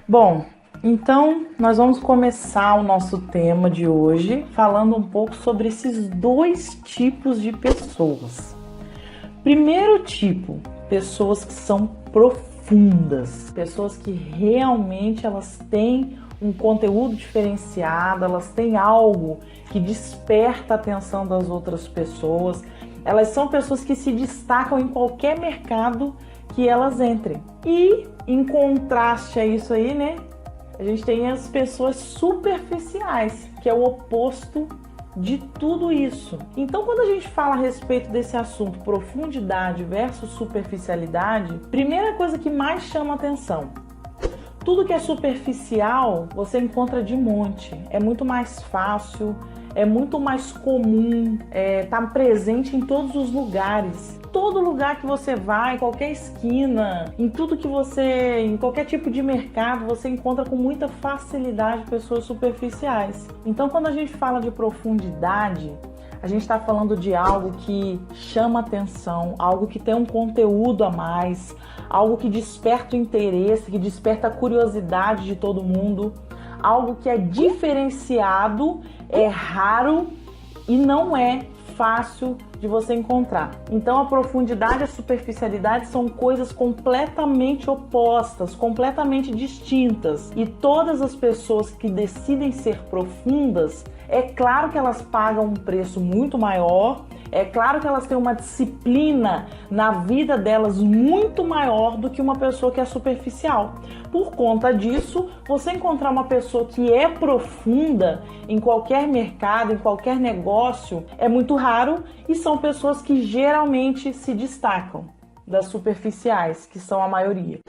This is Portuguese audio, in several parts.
Bom, então nós vamos começar o nosso tema de hoje falando um pouco sobre esses dois tipos de pessoas. Primeiro tipo, pessoas que são profundas, pessoas que realmente elas têm um conteúdo diferenciado, elas têm algo que desperta a atenção das outras pessoas. Elas são pessoas que se destacam em qualquer mercado que elas entrem. E em contraste a isso aí, né? A gente tem as pessoas superficiais, que é o oposto de tudo isso. Então, quando a gente fala a respeito desse assunto, profundidade versus superficialidade, primeira coisa que mais chama atenção: tudo que é superficial, você encontra de monte. É muito mais fácil, é muito mais comum, tá presente em todos os lugares. Todo lugar que você vai, qualquer esquina, em qualquer tipo de mercado, você encontra com muita facilidade pessoas superficiais. Então, quando a gente fala de profundidade, a gente está falando de algo que chama atenção, algo que tem um conteúdo a mais, algo que desperta o interesse, que desperta a curiosidade de todo mundo, algo que é diferenciado, é raro e não é fácil de você encontrar. Então a profundidade e a superficialidade são coisas completamente opostas, completamente distintas. E todas as pessoas que decidem ser profundas, é claro que elas pagam um preço muito maior, é claro que elas têm uma disciplina na vida delas muito maior do que uma pessoa que é superficial. Por conta disso, você encontrar uma pessoa que é profunda em qualquer mercado, em qualquer negócio, é muito raro e são pessoas que geralmente se destacam das superficiais, que são a maioria.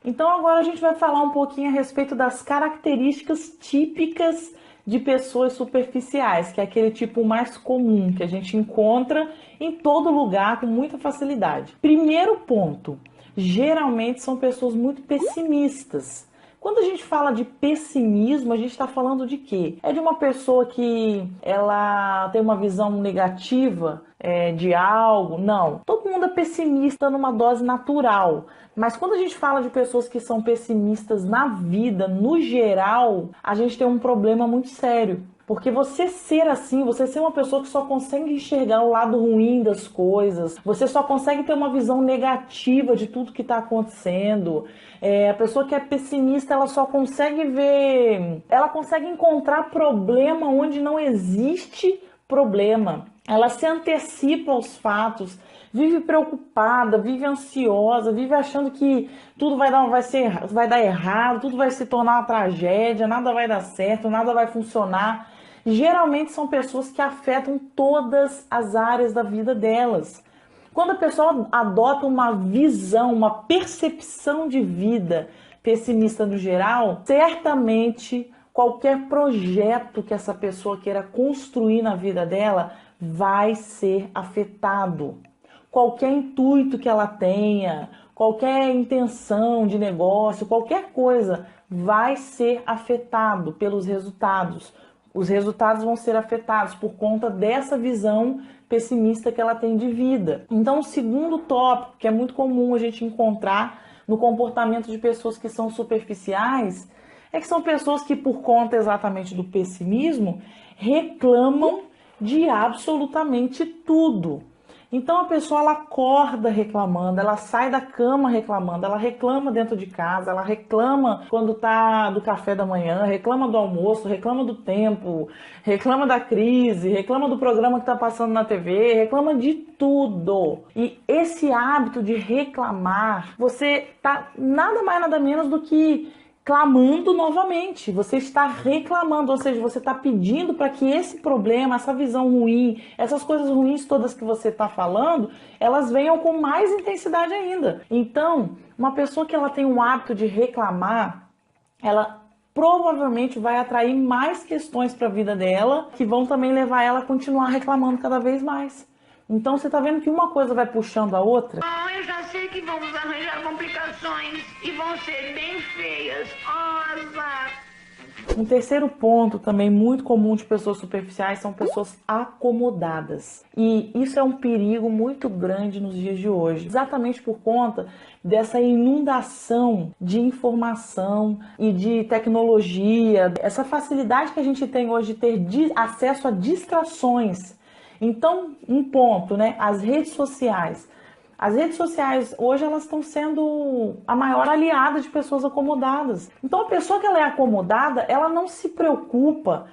Então agora a gente vai falar um pouquinho a respeito das características típicas de pessoas superficiais, que é aquele tipo mais comum que a gente encontra em todo lugar com muita facilidade. Primeiro ponto, geralmente são pessoas muito pessimistas. Quando a gente fala de pessimismo, a gente está falando de quê? É de uma pessoa que ela tem uma visão negativa de algo? Não. Todo mundo é pessimista numa dose natural. Mas quando a gente fala de pessoas que são pessimistas na vida, no geral, a gente tem um problema muito sério. Porque você ser assim, você ser uma pessoa que só consegue enxergar o lado ruim das coisas, você só consegue ter uma visão negativa de tudo que está acontecendo. A pessoa que é pessimista, ela só consegue ver, ela consegue encontrar problema onde não existe problema. Ela se antecipa aos fatos, vive preocupada, vive ansiosa, vive achando que tudo vai dar errado, tudo vai se tornar uma tragédia, nada vai dar certo, nada vai funcionar. Geralmente são pessoas que afetam todas as áreas da vida delas. Quando a pessoa adota uma visão, uma percepção de vida pessimista no geral, certamente qualquer projeto que essa pessoa queira construir na vida dela vai ser afetado. Qualquer intuito que ela tenha, qualquer intenção de negócio, qualquer coisa vai ser afetado pelos resultados. Os resultados vão ser afetados por conta dessa visão pessimista que ela tem de vida. Então, o segundo tópico, que é muito comum a gente encontrar no comportamento de pessoas que são superficiais, é que são pessoas que, por conta exatamente do pessimismo, reclamam de absolutamente tudo. Então a pessoa ela acorda reclamando, ela sai da cama reclamando, ela reclama dentro de casa, ela reclama quando tá do café da manhã, reclama do almoço, reclama do tempo, reclama da crise, reclama do programa que tá passando na TV, reclama de tudo. E esse hábito de reclamar, você tá nada mais nada menos do que clamando novamente, você está reclamando, ou seja, você está pedindo para que esse problema, essa visão ruim, essas coisas ruins todas que você está falando, elas venham com mais intensidade ainda. Então, uma pessoa que ela tem um hábito de reclamar, ela provavelmente vai atrair mais questões para a vida dela, que vão também levar ela a continuar reclamando cada vez mais. Então você tá vendo que uma coisa vai puxando a outra? Eu já sei que vamos arranjar complicações e vão ser bem feias. Oh, azar. Um terceiro ponto também muito comum de pessoas superficiais são pessoas acomodadas. E isso é um perigo muito grande nos dias de hoje, exatamente por conta dessa inundação de informação e de tecnologia, essa facilidade que a gente tem hoje de ter acesso a distrações. Então, um ponto, né? As redes sociais. As redes sociais hoje elas estão sendo a maior aliada de pessoas acomodadas. Então a pessoa que ela é acomodada, ela não se preocupa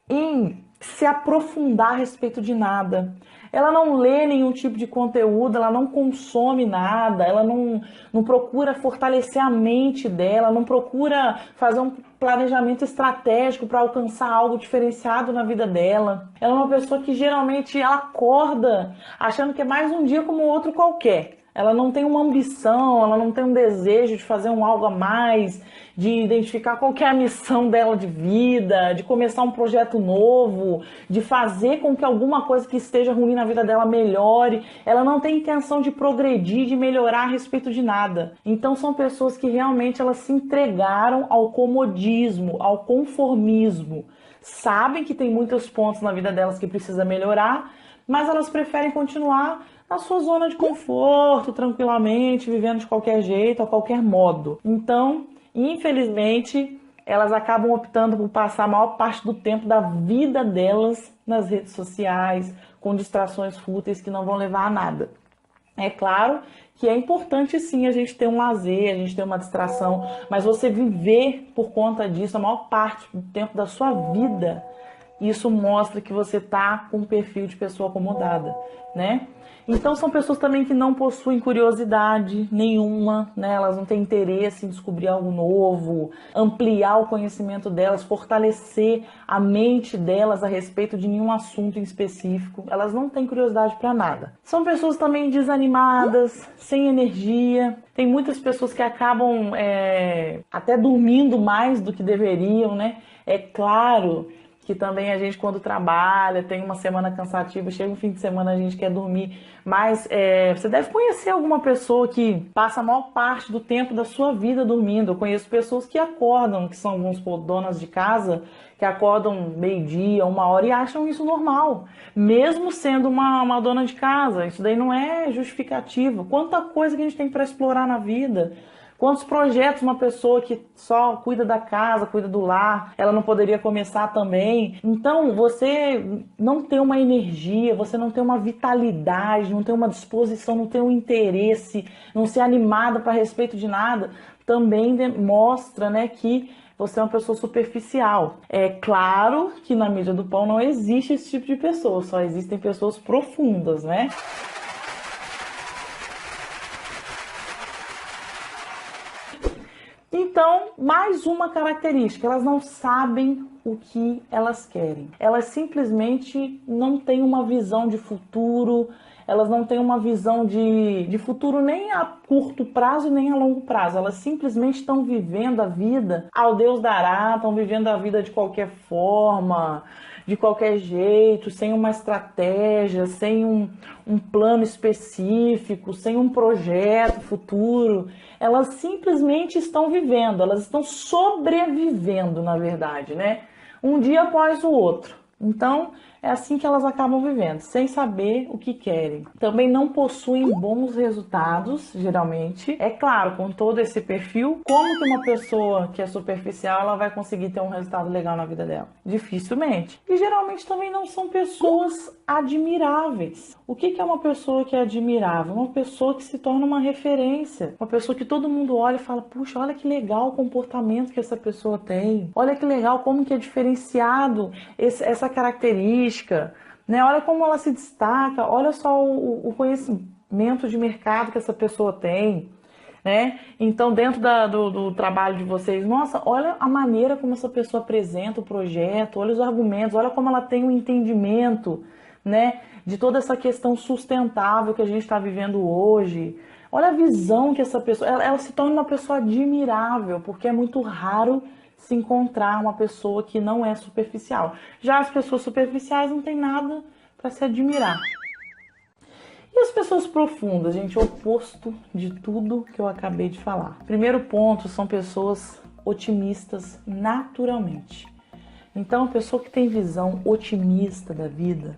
em se aprofundar a respeito de nada. Ela não lê nenhum tipo de conteúdo, ela não consome nada, ela não procura fortalecer a mente dela, não procura fazer um planejamento estratégico para alcançar algo diferenciado na vida dela. Ela é uma pessoa que geralmente ela acorda achando que é mais um dia como outro qualquer. Ela não tem uma ambição, ela não tem um desejo de fazer algo a mais, de identificar qual que é a missão dela de vida, de começar um projeto novo, de fazer com que alguma coisa que esteja ruim na vida dela melhore. Ela não tem intenção de progredir, de melhorar a respeito de nada. Então são pessoas que realmente elas se entregaram ao comodismo, ao conformismo. Sabem que tem muitos pontos na vida delas que precisa melhorar, mas elas preferem continuar na sua zona de conforto, tranquilamente, vivendo de qualquer jeito, a qualquer modo. Então, infelizmente, elas acabam optando por passar a maior parte do tempo da vida delas nas redes sociais, com distrações fúteis que não vão levar a nada. É claro que é importante sim a gente ter um lazer, a gente ter uma distração, mas você viver por conta disso a maior parte do tempo da sua vida, isso mostra que você está com um perfil de pessoa acomodada, né? Então são pessoas também que não possuem curiosidade nenhuma, né? Elas não têm interesse em descobrir algo novo, ampliar o conhecimento delas, fortalecer a mente delas a respeito de nenhum assunto em específico. Elas não têm curiosidade para nada. São pessoas também desanimadas, sem energia. Tem muitas pessoas que acabam até dormindo mais do que deveriam, né? É claro que também a gente quando trabalha, tem uma semana cansativa, chega um fim de semana a gente quer dormir, mas você deve conhecer alguma pessoa que passa a maior parte do tempo da sua vida dormindo. Eu conheço pessoas que acordam, que são, vamos supor, donas de casa, que acordam meio-dia, 1 hora e acham isso normal, mesmo sendo uma dona de casa. Isso daí não é justificativo. Quanta coisa que a gente tem para explorar na vida. Quantos projetos uma pessoa que só cuida da casa, cuida do lar, ela não poderia começar também? Então, você não tem uma energia, você não tem uma vitalidade, não tem uma disposição, não tem um interesse, não ser animada para respeito de nada, também mostra, né, que você é uma pessoa superficial. É claro que na mídia do pão não existe esse tipo de pessoa, só existem pessoas profundas, né? Então, mais uma característica, elas não sabem o que elas querem. Elas simplesmente não têm uma visão de futuro, elas não têm uma visão de futuro nem a curto prazo nem a longo prazo. Elas simplesmente estão vivendo a vida ao Deus dará, estão vivendo a vida de qualquer forma, de qualquer jeito, sem uma estratégia, sem um plano específico, sem um projeto futuro. Elas simplesmente estão vivendo, elas estão sobrevivendo, na verdade, né? Um dia após o outro. Então, é assim que elas acabam vivendo, sem saber o que querem. Também não possuem bons resultados, geralmente. É claro, com todo esse perfil, como que uma pessoa que é superficial, ela vai conseguir ter um resultado legal na vida dela? Dificilmente. E geralmente também não são pessoas admiráveis. O que é uma pessoa que é admirável? Uma pessoa que se torna uma referência. Uma pessoa que todo mundo olha e fala, puxa, olha que legal o comportamento que essa pessoa tem. Olha que legal como que é diferenciado essa característica, né? Olha como ela se destaca, olha só o conhecimento de mercado que essa pessoa tem, né? Então, dentro do trabalho de vocês, nossa, olha a maneira como essa pessoa apresenta o projeto, olha os argumentos, olha como ela tem um entendimento, né, de toda essa questão sustentável que a gente está vivendo hoje. Olha a visão que essa pessoa, ela se torna uma pessoa admirável, porque é muito raro se encontrar uma pessoa que não é superficial. Já as pessoas superficiais não tem nada para se admirar. E as pessoas profundas, gente, o oposto de tudo que eu acabei de falar. Primeiro ponto, são pessoas otimistas naturalmente. Então, a pessoa que tem visão otimista da vida,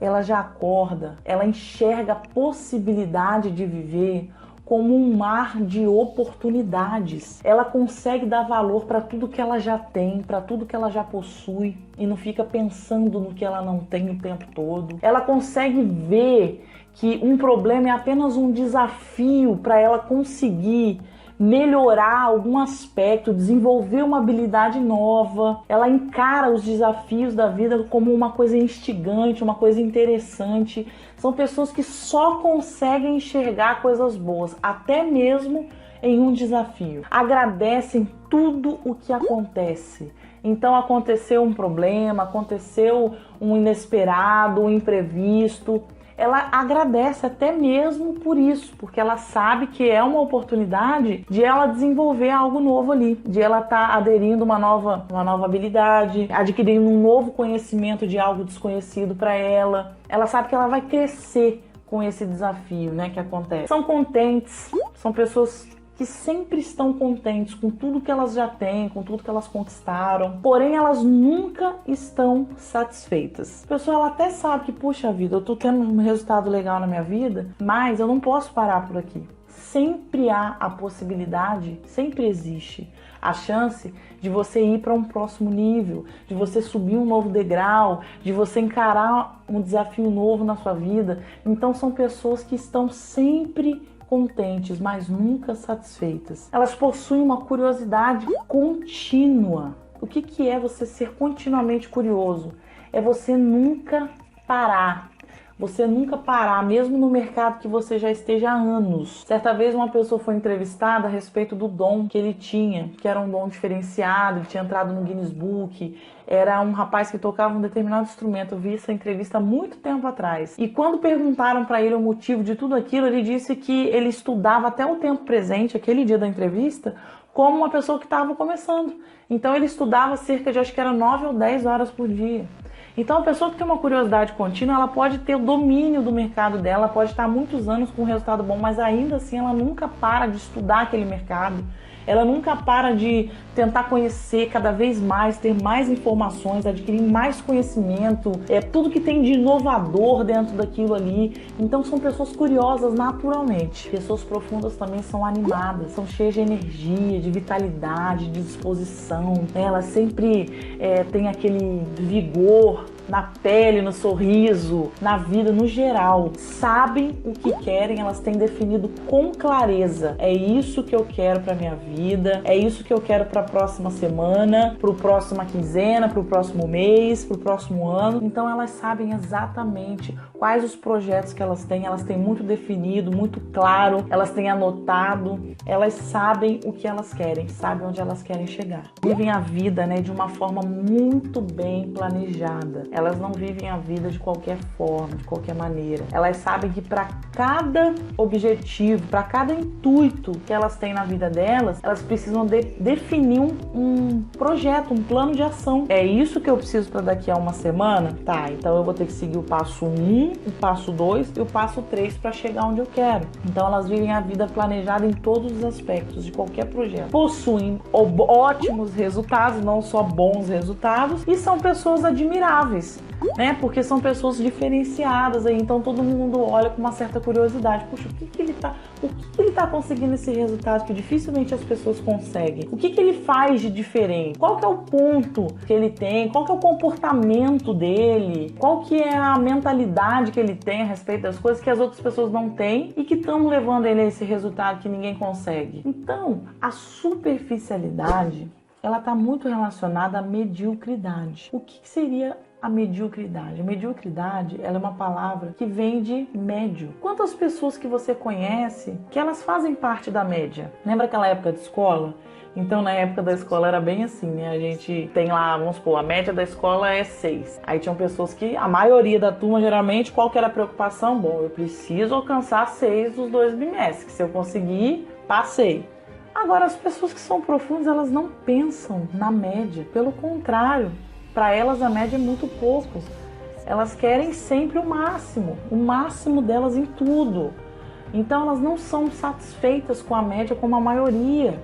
ela já acorda, ela enxerga a possibilidade de viver como um mar de oportunidades. Ela consegue dar valor para tudo que ela já tem, para tudo que ela já possui e não fica pensando no que ela não tem o tempo todo. Ela consegue ver que um problema é apenas um desafio para ela conseguir melhorar algum aspecto, desenvolver uma habilidade nova. Ela encara os desafios da vida como uma coisa instigante, uma coisa interessante. São pessoas que só conseguem enxergar coisas boas, até mesmo em um desafio. Agradecem tudo o que acontece. Então aconteceu um problema, aconteceu um inesperado, um imprevisto. Ela agradece até mesmo por isso, porque ela sabe que é uma oportunidade de ela desenvolver algo novo ali, de ela estar aderindo uma nova habilidade, adquirindo um novo conhecimento de algo desconhecido para ela. Ela sabe que ela vai crescer com esse desafio, né, que acontece. São contentes, são pessoas que sempre estão contentes com tudo que elas já têm, com tudo que elas conquistaram, porém elas nunca estão satisfeitas. A pessoa ela até sabe que, puxa vida, eu tô tendo um resultado legal na minha vida, mas eu não posso parar por aqui. Sempre há a possibilidade, sempre existe a chance de você ir para um próximo nível, de você subir um novo degrau, de você encarar um desafio novo na sua vida. Então são pessoas que estão sempre contentes, mas nunca satisfeitas. Elas possuem uma curiosidade contínua. O que é você ser continuamente curioso? É você nunca parar. Você nunca parar, mesmo no mercado que você já esteja há anos. Certa vez uma pessoa foi entrevistada a respeito do dom que ele tinha, que era um dom diferenciado, ele tinha entrado no Guinness Book, era um rapaz que tocava um determinado instrumento. Eu vi essa entrevista há muito tempo atrás. E quando perguntaram para ele o motivo de tudo aquilo, ele disse que ele estudava até o tempo presente, aquele dia da entrevista, como uma pessoa que estava começando. Então ele estudava cerca de, acho que era 9 ou 10 horas por dia. Então a pessoa que tem uma curiosidade contínua, ela pode ter o domínio do mercado dela, pode estar há muitos anos com um resultado bom, mas ainda assim ela nunca para de estudar aquele mercado. Ela nunca para de tentar conhecer cada vez mais, ter mais informações, adquirir mais conhecimento, tudo que tem de inovador dentro daquilo ali. Então são pessoas curiosas naturalmente. Pessoas profundas também são animadas, são cheias de energia, de vitalidade, de disposição. Elas sempre têm aquele vigor na pele, no sorriso, na vida no geral. Sabem o que querem, elas têm definido com clareza. É isso que eu quero para minha vida, é isso que eu quero para a próxima semana, para a próxima quinzena, para o próximo mês, para o próximo ano. Então elas sabem exatamente quais os projetos que elas têm muito definido, muito claro, elas têm anotado, elas sabem o que elas querem, sabem onde elas querem chegar. Vivem a vida, de uma forma muito bem planejada. Elas não vivem a vida de qualquer forma, de qualquer maneira. Elas sabem que para cada objetivo, para cada intuito que elas têm na vida delas, elas precisam definir um projeto, um plano de ação. É isso que eu preciso para daqui a uma semana? Tá, então eu vou ter que seguir o passo 1, o passo 2 e o passo 3 para chegar onde eu quero. Então elas vivem a vida planejada em todos os aspectos de qualquer projeto. Possuem ótimos resultados, não só bons resultados, e são pessoas admiráveis. Porque são pessoas diferenciadas aí, então todo mundo olha com uma certa curiosidade. Puxa, o que ele tá conseguindo esse resultado que dificilmente as pessoas conseguem? O que ele faz de diferente? Qual que é o ponto que ele tem? Qual que é o comportamento dele? Qual que é a mentalidade que ele tem a respeito das coisas que as outras pessoas não têm e que estão levando ele a esse resultado que ninguém consegue? Então, a superficialidade, ela está muito relacionada à mediocridade. O que seria a mediocridade? A mediocridade, ela é uma palavra que vem de médio. Quantas pessoas que você conhece que elas fazem parte da média? Lembra aquela época de escola? Então, na época da escola era bem assim, A gente tem lá, vamos supor, a média da escola é 6. Aí tinham pessoas que, a maioria da turma, geralmente, qual que era a preocupação? Bom, eu preciso alcançar 6 dos 2 bimestres, que se eu conseguir, passei. Agora, as pessoas que são profundas, elas não pensam na média, pelo contrário. Para elas a média é muito pouco. Elas querem sempre o máximo delas em tudo. Então elas não são satisfeitas com a média como a maioria.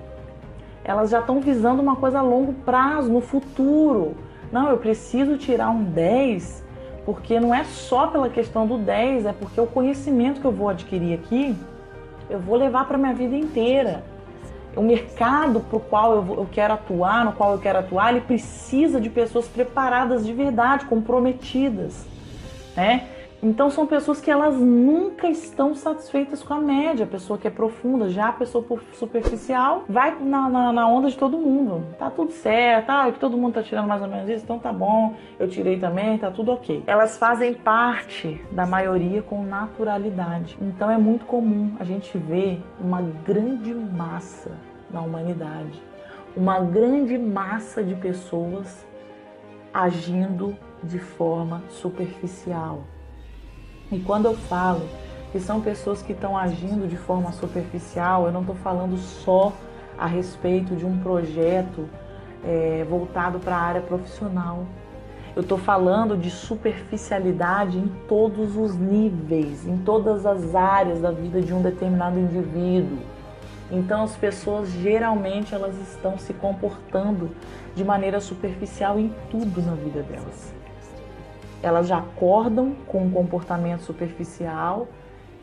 elas já estão visando uma coisa a longo prazo, no futuro. Não, eu preciso tirar um 10, porque não é só pela questão do 10, é porque o conhecimento que eu vou adquirir aqui, eu vou levar para minha vida inteira. O mercado para o qual eu quero atuar, no qual eu quero atuar, ele precisa de pessoas preparadas de verdade, comprometidas, né? Então são pessoas que elas nunca estão satisfeitas com a média. A pessoa que é profunda, já a pessoa superficial, vai na onda de todo mundo. Tá tudo certo, que todo mundo tá tirando mais ou menos isso, então tá bom, eu tirei também, tá tudo ok. Elas fazem parte da maioria com naturalidade. Então é muito comum a gente ver uma grande massa na humanidade, uma grande massa de pessoas agindo de forma superficial. E quando eu falo que são pessoas que estão agindo de forma superficial, eu não estou falando só a respeito de um projeto voltado para a área profissional. Eu estou falando de superficialidade em todos os níveis, em todas as áreas da vida de um determinado indivíduo. Então as pessoas geralmente elas estão se comportando de maneira superficial em tudo na vida delas. Elas já acordam com um comportamento superficial,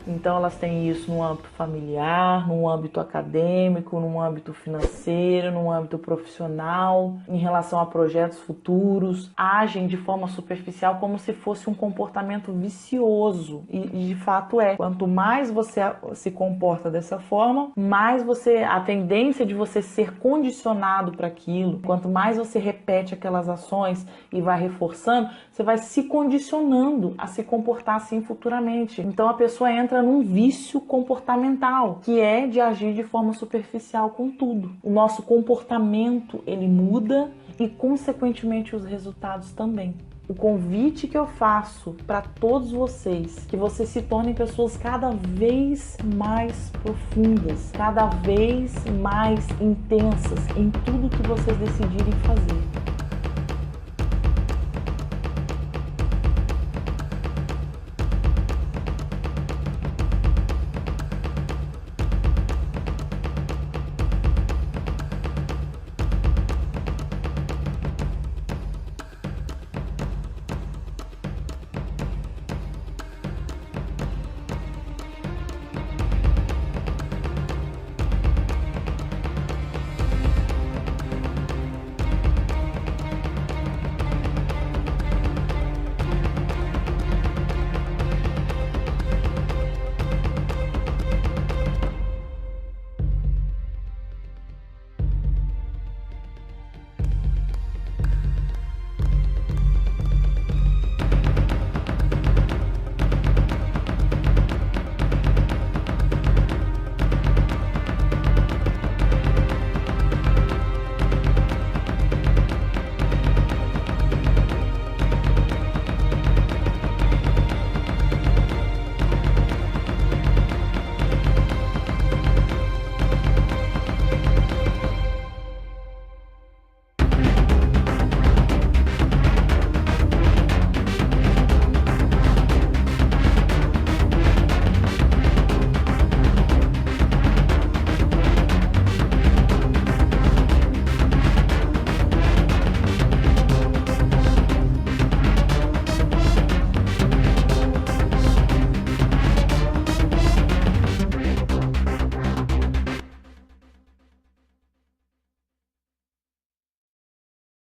então elas têm isso no âmbito familiar, no âmbito acadêmico, no âmbito financeiro, no âmbito profissional, em relação a projetos futuros, agem de forma superficial como se fosse um comportamento vicioso, e de fato é. Quanto mais você se comporta dessa forma, mais a tendência de você ser condicionado para aquilo, quanto mais você repete aquelas ações e vai reforçando, você vai se condicionando a se comportar assim futuramente. Então a pessoa entra num vício comportamental, que é de agir de forma superficial com tudo. O nosso comportamento, ele muda e, consequentemente, os resultados também. O convite que eu faço para todos vocês, que vocês se tornem pessoas cada vez mais profundas, cada vez mais intensas em tudo que vocês decidirem fazer.